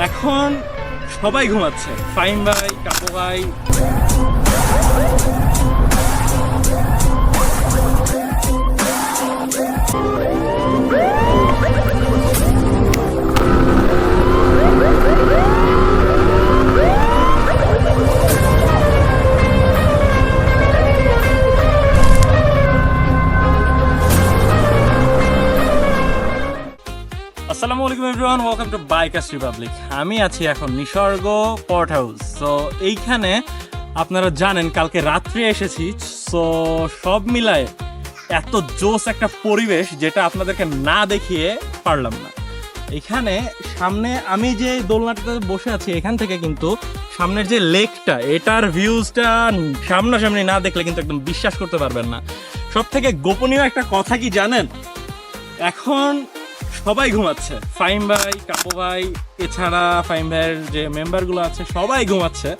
এখন সবাই ঘুমাচ্ছে, ফাইম ভাই, কাপু ভাই। আসসালামু আলাইকুম everyone, welcome to bikers Republic. আমি আছি এখন নিসর্গ পর্ট হাউস। সো এইখানে আপনারা জানেন কালকে রাত্রে এসেছি। সো সব মিলায় এত জোস একটা পরিবেশ যেটা আপনাদেরকে না দেখিয়ে পারলাম না। এখানে সামনে আমি যে দোলনাটাতে বসে আছি, এখান থেকে কিন্তু সামনের যে লেকটা, এটার ভিউজটা সামনাসামনি না দেখলে কিন্তু একদম বিশ্বাস করতে পারবেন না। সব থেকে গোপনীয় একটা কথা কি জানেন, এখন সবাই ঘুমাচ্ছে, ফাইম ভাই, কাপু ভাই, এছাড়া ফাইম ভাইয়ের যে মেম্বারগুলো আছে সবাই ঘুমাচ্ছে।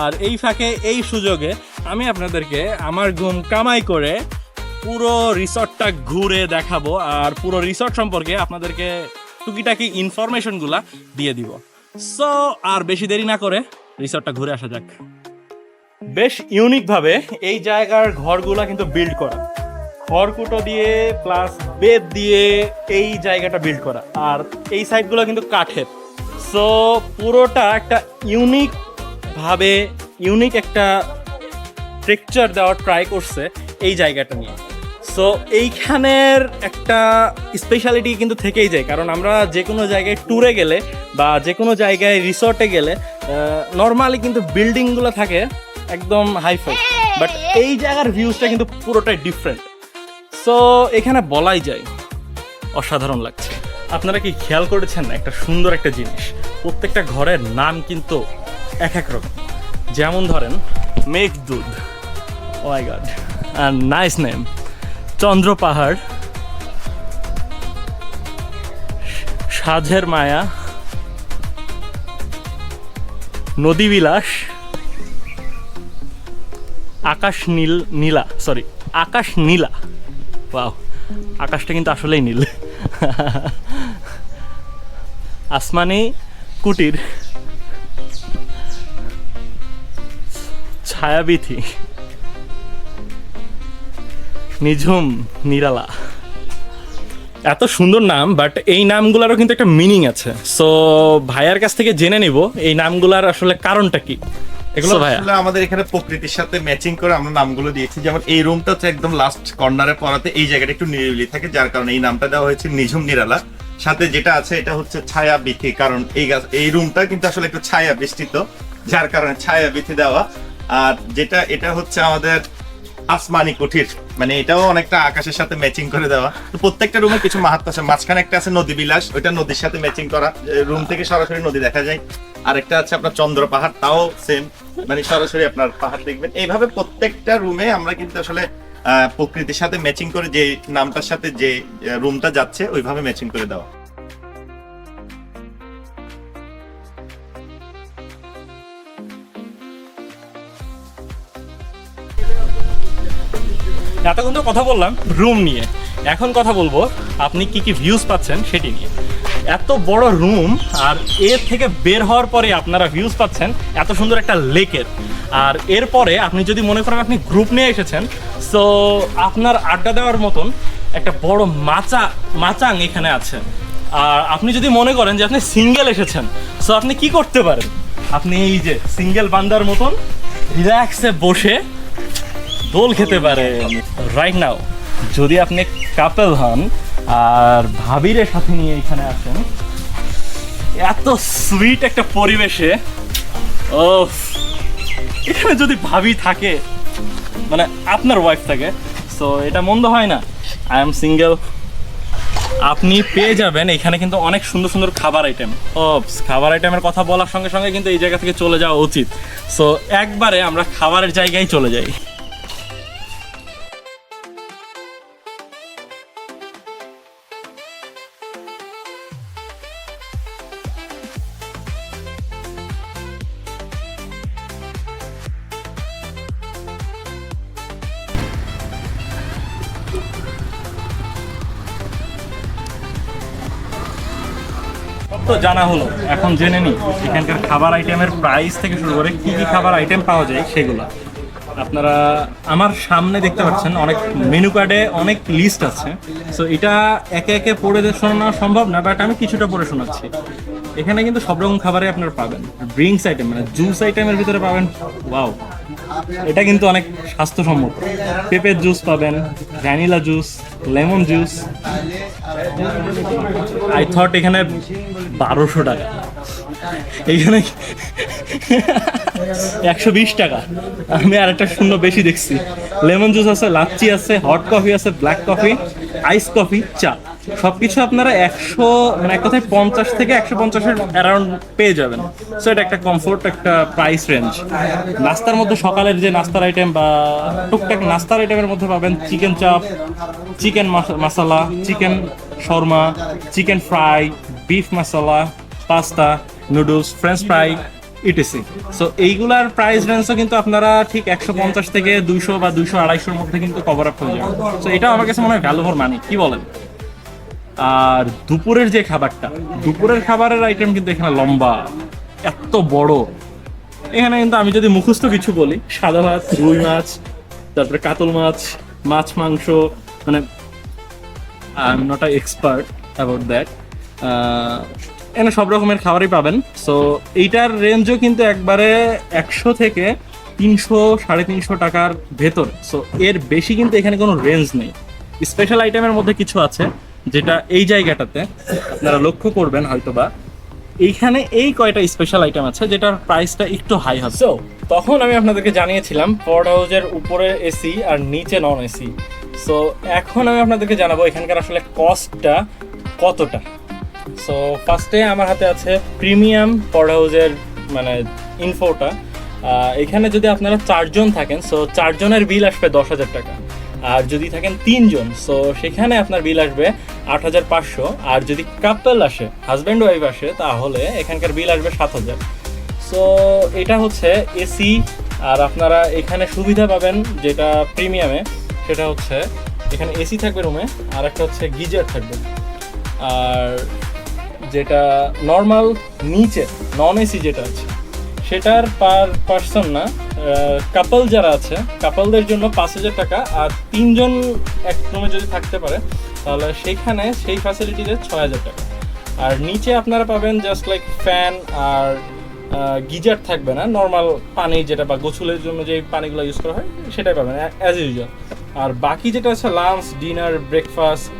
আর এই ফাঁকে এই সুযোগে আমি আপনাদেরকে আমার ঘুম কামাই করে পুরো রিসর্টটা ঘুরে দেখাবো, আর পুরো রিসর্ট সম্পর্কে আপনাদেরকে টুকিটাকি ইনফরমেশনগুলা দিয়ে দিব। সো আর বেশি দেরি না করে রিসর্টটা ঘুরে আসা যাক। বেশ ইউনিকভাবে এই জায়গার ঘরগুলা কিন্তু বিল্ড করা, খড়কুটো দিয়ে প্লাস বেত দিয়ে এই জায়গাটা বিল্ড করা, আর এই সাইডগুলো কিন্তু কাঠের। সো পুরোটা একটা ইউনিক একটা টেক্সচার দেওয়ার ট্রাই করছে এই জায়গাটা নিয়ে। সো এইখানের একটা স্পেশালিটি কিন্তু থেকেই যায়, কারণ আমরা যে কোনো জায়গায় ট্যুরে গেলে বা যে কোনো জায়গায় রিসর্টে গেলে নর্মালি কিন্তু বিল্ডিংগুলো থাকে একদম হাইফাই, বাট এই জায়গার ভিউজটা কিন্তু পুরোটাই ডিফারেন্ট। সো এখানে বলাই যায় অসাধারণ লাগছে। আপনারা কি খেয়াল করেছেন একটা সুন্দর একটা জিনিস, প্রত্যেকটা ঘরের নাম কিন্তু এক এক রকম। যেমন ধরেন মেঘদূত, ও মাই গড, নাইস নেম। চন্দ্র পাহাড়, সাধের মায়া, নদী বিলাস, আকাশ নীলা। ওয়াও, আকাশটা কিন্তু আসলেই নীল। আসমানি কুটির, ছায়াবিথি, নিঝুম নিরালা। এত সুন্দর নাম, বাট এই নামগুলোরও কিন্তু একটা মিনিং আছে। সো ভাইয়ার কাছ থেকে জেনে নিব এই নামগুলার আসলে কারণটা কি। এগুলো আসলে আমাদের এখানে প্রকৃতির সাথে ম্যাচিং করে আমরা নামগুলো দিয়েছি। যেমন এই রুমটা হচ্ছে একদম লাস্ট কর্নারে পড়াতে, এই জায়গাটা একটু নিরিবিলি থাকে, যার কারণে এই নামটা দেওয়া হয়েছে নিঝুম নিরালা। সাথে যেটা আছে এটা হচ্ছে ছায়া বিথি, কারণ এই রুমটা কিন্তু আসলে একটু ছায়া বেষ্টিত, যার কারণে ছায়া বিথি দেওয়া। আর এটা হচ্ছে আমাদের আসমানি কুঠির, মানে এটাও অনেকটা আকাশের সাথে ম্যাচিং করে দেওয়া। তো প্রত্যেকটা রুমে কিছু মাহাত্ম্য আছে। মাঝখানে একটা আছে নদী বিলাস, ওইটা নদীর সাথে ম্যাচিং করা, রুম থেকে সরাসরি নদী দেখা যায়। আরেকটা আছে আপনার চন্দ্র পাহাড়, তাও সেম, মানে সরাসরি আপনার পাহাড় দেখবেন। এইভাবে প্রত্যেকটা রুমে আমরা কিন্তু আসলে প্রকৃতির সাথে ম্যাচিং করে যে নামটার সাথে যে রুমটা যাচ্ছে ওইভাবে ম্যাচিং করে দেওয়া। এতক্ষণ তো কথা বললাম রুম নিয়ে, এখন কথা বলবো আপনি কি কি ভিউজ পাচ্ছেন সেটি নিয়ে। এত বড় রুম, আর এর থেকে বের হওয়ার পরে আপনারা ভিউজ পাচ্ছেন এত সুন্দর একটা লেকের। আর এরপরে আপনি যদি মনে করেন আপনি গ্রুপ নিয়ে এসেছেন, সো আপনার আড্ডা দেওয়ার মতন একটা বড় মাচাং এখানে আছে। আর আপনি যদি মনে করেন যে আপনি সিঙ্গেল এসেছেন, সো আপনি কি করতে পারেন, আপনি এই যে সিঙ্গেল বান্দার মতন রিল্যাক্সে বসে দোল খেতে পারেন রাইট নাও। যদি আপনি কাপল হন আর ভাবিরে সাথে নিয়ে এখানে আসেন, এত সুইট একটা পরিবেশে, ও এখানে যদি ভাবি থাকে, মানে আপনার ওয়াইফ থাকে, সো এটা মন্দ হয় না। আই এম সিঙ্গেল, আপনি পেয়ে যাবেন এখানে কিন্তু অনেক সুন্দর সুন্দর খাবার আইটেম। খাবার আইটেমের কথা বলার সঙ্গে সঙ্গে কিন্তু এই জায়গা থেকে চলে যাওয়া উচিত। সো একবারে আমরা খাবারের জায়গায় চলে যাই। তো জানা হলো, এখন জেনে নিই এখানকার খাবার আইটেমের প্রাইস থেকে শুরু করে কি কি খাবার আইটেম পাওয়া যায় সেগুলো। আপনারা আমার সামনে দেখতে পাচ্ছেন অনেক মেনু কার্ডে অনেক লিস্ট আছে। সো এটা একে একে পড়ে শোনানো সম্ভব না, বাট আমি কিছুটা পড়ে শোনাচ্ছি। এখানে কিন্তু সব রকম খাবারই আপনারা পাবেন। ড্রিঙ্কস আইটেম মানে জুস আইটেমের ভিতরে পাবেন, ওয়াও, এটা কিন্তু অনেক স্বাস্থ্যসম্মত। পেঁপের জুস পাবেন, vanilla juice, lemon juice. I thought এখানে 1200 টাকা, এইখানে 120 টাকা। আমি আর একটা শূন্য বেশি দেখছি। লেমন জুস আছে, লাচ্ছি আছে, হট কফি আছে, ব্ল্যাক কফি, আইস কফি, চা, সবকিছু আপনারা 100 মানে এক কথায় 50 থেকে 150-এর অ্যারাউন্ড পেয়ে যাবেন। সো এটা একটা কমফোর্ট একটা প্রাইস রেঞ্জ। নাস্তার মধ্যে সকালের যে নাস্তার আইটেম বা টুকটাক নাস্তার আইটেমের মধ্যে পাবেন chicken chaap, chicken masala, chicken shawarma, chicken fry, beef masala, pasta, noodles, french fry, etc. So এইগুলার প্রাইস রেঞ্জও কিন্তু আপনারা ঠিক 150 থেকে 200 বা 200-250-এর মধ্যে কিন্তু কভার আপ হয়ে যাবে। সো এটা আমার কাছে মনে হয় ভ্যালু ফর মানি, কি বলেন? আর দুপুরের যে খাবারটা, দুপুরের খাবারের আইটেম কিন্তু এখানে লম্বা, এত বড়। এখানে কিন্তু আমি যদি মুখস্থ কিছু বলি, সাদা ভাত, রুই মাছ, তারপরে কাতল মাছ, মাছ মাংস, মানে I am not a expert about that. এখানে সব রকমের খাবারই পাবেন। সো এইটার রেঞ্জও কিন্তু একবারে 100 থেকে 300-350 টাকার ভেতর। সো এর বেশি কিন্তু এখানে কোনো রেঞ্জ নেই। স্পেশাল আইটেমের মধ্যে কিছু আছে যেটা এই জায়গাটাতে আপনারা লক্ষ্য করবেন হয়তোবা, এইখানে এই কয়টা স্পেশাল আইটেম আছে যেটার প্রাইসটা একটু হাই হবে। সো তখন আমি আপনাদেরকে জানিয়েছিলাম পড হাউসের উপরে এসি আর নিচে নন এসি। সো এখন আমি আপনাদেরকে জানাবো এখানকার আসলে কস্টটা কতটা। সো ফার্স্টে আমার হাতে আছে প্রিমিয়াম পড হাউসের মানে ইনফোটা। এখানে যদি আপনারা 4 জন থাকেন, সো 4 জনের বিল আসবে 10,000 টাকা। আর যদি থাকেন 3 জন, সো সেখানে আপনার বিল আসবে 8,500। আর যদি কাপল আসে, হাজব্যান্ড ওয়াইফ আসে, তাহলে এখানকার বিল আসবে 7,000। সো এটা হচ্ছে এসি। আর আপনারা এখানে সুবিধা পাবেন যেটা প্রিমিয়ামে, সেটা হচ্ছে এখানে এসি থাকবে রুমে, আর একটা হচ্ছে গিজার থাকবে। আর যেটা নর্মাল নিচে নন এসি যেটা আছে সেটার পার পার্সন না, কাপল যারা আছে কাপলদের জন্য 5,000 টাকা। আর 3 জন এক রুমে যদি থাকতে পারে তাহলে সেইখানে সেই ফ্যাসিলিটিতে 6,000 টাকা। আর নিচে আপনারা পাবেন জাস্ট লাইক ফ্যান আর গিজার থাকবে না, নর্মাল পানি যেটা বা গোসলের জন্য যে পানিগুলো ইউজ করা হয় সেটাই পাবেন অ্যাজ ইউজুয়াল। আর বাকি যেটা আছে লাঞ্চ, ডিনার, ব্রেকফাস্ট,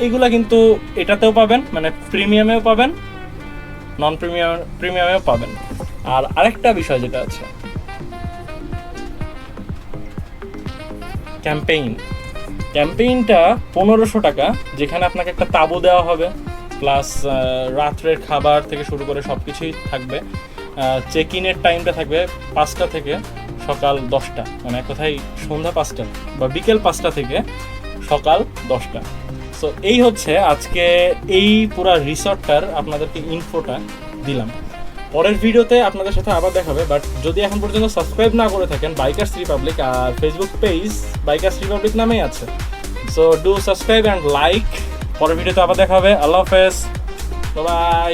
এইগুলা কিন্তু এটাতেও পাবেন, মানে প্রিমিয়ামেও পাবেন, নন প্রিমিয়ামেও পাবেন। আর আরেকটা বিষয় যেটা আছে ক্যাম্পেইনটা 1500 টাকা, যেখানে আপনাকে একটা তাঁবু দেওয়া হবে, প্লাস রাত্রের খাবার থেকে শুরু করে সব কিছুই থাকবে। চেক ইনের টাইমটা থাকবে 5টা থেকে সকাল 10টা, মানে এক কথায় সন্ধ্যা 5টা বা বিকেল 5টা থেকে সকাল 10টা। সো এই হচ্ছে আজকে এই পুরা রিসর্টটার আপনাদেরকে ইনফোটা দিলাম। পরের ভিডিওতে আপনাদের সাথে আবার দেখাবে। বাট যদি এখন পর্যন্ত সাবস্ক্রাইব না করে থাকেন, বাইকার্স রিপাবলিক আর ফেসবুক পেজ বাইকার্স রিপাবলিক নামেই আছে। So do subscribe and like. পরের ভিডিওতে আবার দেখা হবে। আল্লাহ হাফেজ, বাই।